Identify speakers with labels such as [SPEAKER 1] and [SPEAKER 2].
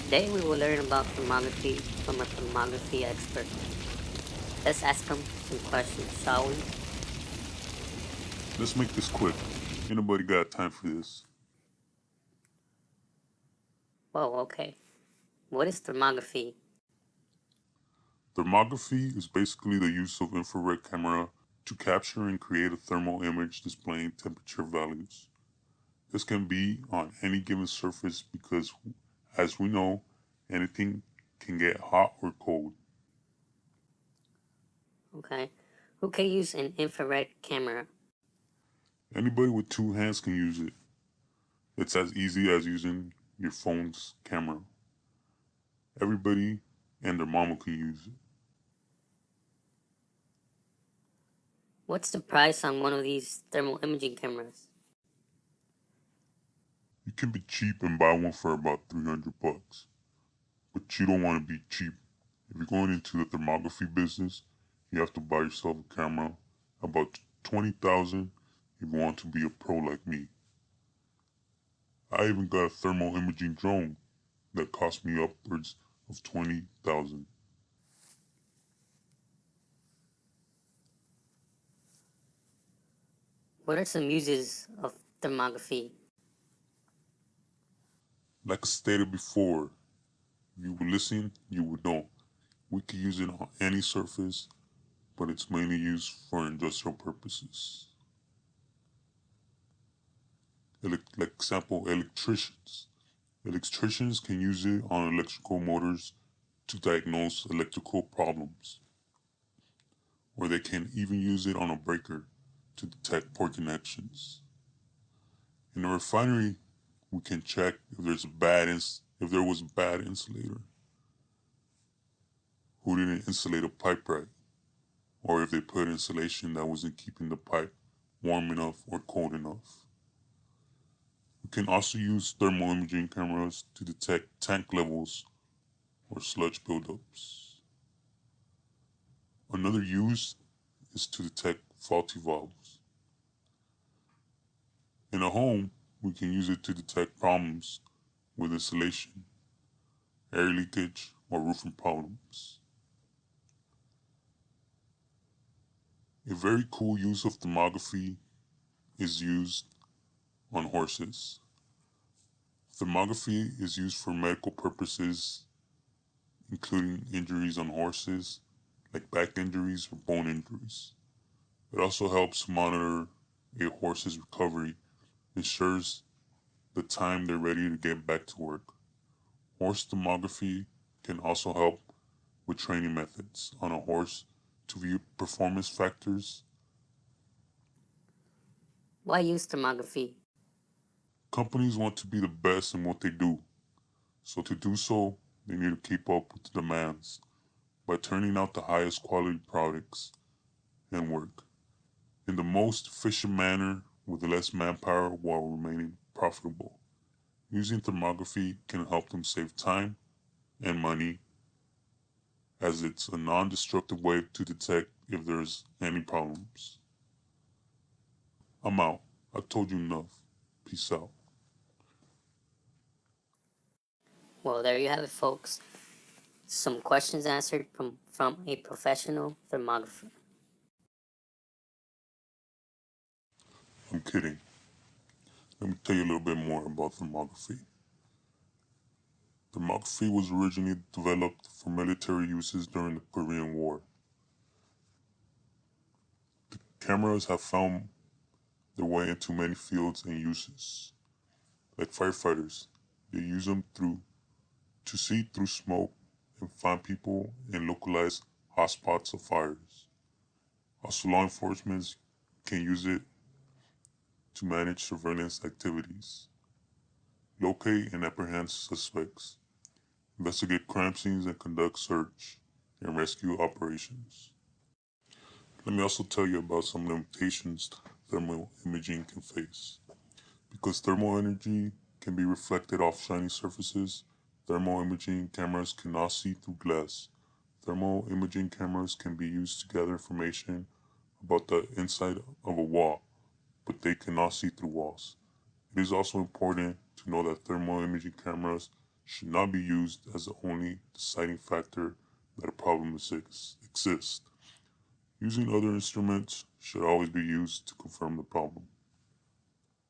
[SPEAKER 1] Today we will learn about thermography from a thermography expert. Let's ask him some questions, shall we?
[SPEAKER 2] Let's make this quick. Anybody got time for this?
[SPEAKER 1] Whoa, okay. What is thermography?
[SPEAKER 2] Thermography is basically the use of infrared camera to capture and create a thermal image displaying temperature values. This can be on any given surface because, as we know, anything can get hot or cold.
[SPEAKER 1] Okay. Who can use an infrared camera?
[SPEAKER 2] Anybody with two hands can use it. It's as easy as using your phone's camera. Everybody and their mama can use it.
[SPEAKER 1] What's the price on one of these thermal imaging cameras?
[SPEAKER 2] You can be cheap and buy one for about 300 bucks. But you don't want to be cheap. If you're going into the thermography business, you have to buy yourself a camera about 20,000 if you want to be a pro like me. I even got a thermal imaging drone that cost me upwards of 20,000.
[SPEAKER 1] What are some uses of thermography?
[SPEAKER 2] Like I stated before, if you would listen, you would know. We could use it on any surface, but it's mainly used for industrial purposes. Like example, electricians. Electricians can use it on electrical motors to diagnose electrical problems, or they can even use it on a breaker to detect poor connections. In a refinery, we can check if if there was a bad insulator, who didn't insulate a pipe right, or if they put insulation that wasn't keeping the pipe warm enough or cold enough. We can also use thermal imaging cameras to detect tank levels or sludge buildups. Another use is to detect faulty valves. In a home, we can use it to detect problems with insulation, air leakage, or roofing problems. A very cool use of thermography is used on horses. Thermography is used for medical purposes, including injuries on horses, like back injuries or bone injuries. It also helps monitor a horse's recovery, ensures the time they're ready to get back to work. Horse thermography can also help with training methods on a horse to view performance factors.
[SPEAKER 1] Why use thermography?
[SPEAKER 2] Companies want to be the best in what they do, so to do so, they need to keep up with the demands by turning out the highest quality products and work in the most efficient manner with less manpower while remaining profitable. Using thermography can help them save time and money as it's a non-destructive way to detect if there's any problems. I'm out. I told you enough. Peace out.
[SPEAKER 1] Well, there you have it, folks. Some questions answered from a professional thermographer.
[SPEAKER 2] I'm kidding. Let me tell you a little bit more about thermography. Thermography was originally developed for military uses during the Korean War. Cameras have found their way into many fields and uses. Like firefighters, they use them to see through smoke and find people and localize hotspots of fires. Also, law enforcement can use it to manage surveillance activities, locate and apprehend suspects, investigate crime scenes, and conduct search and rescue operations. Let me also tell you about some limitations thermal imaging can face. Because thermal energy can be reflected off shiny surfaces, thermal imaging cameras cannot see through glass. Thermal imaging cameras can be used to gather information about the inside of a wall, but they cannot see through walls. It is also important to know that thermal imaging cameras should not be used as the only deciding factor that a problem exists. Using other instruments should always be used to confirm the problem.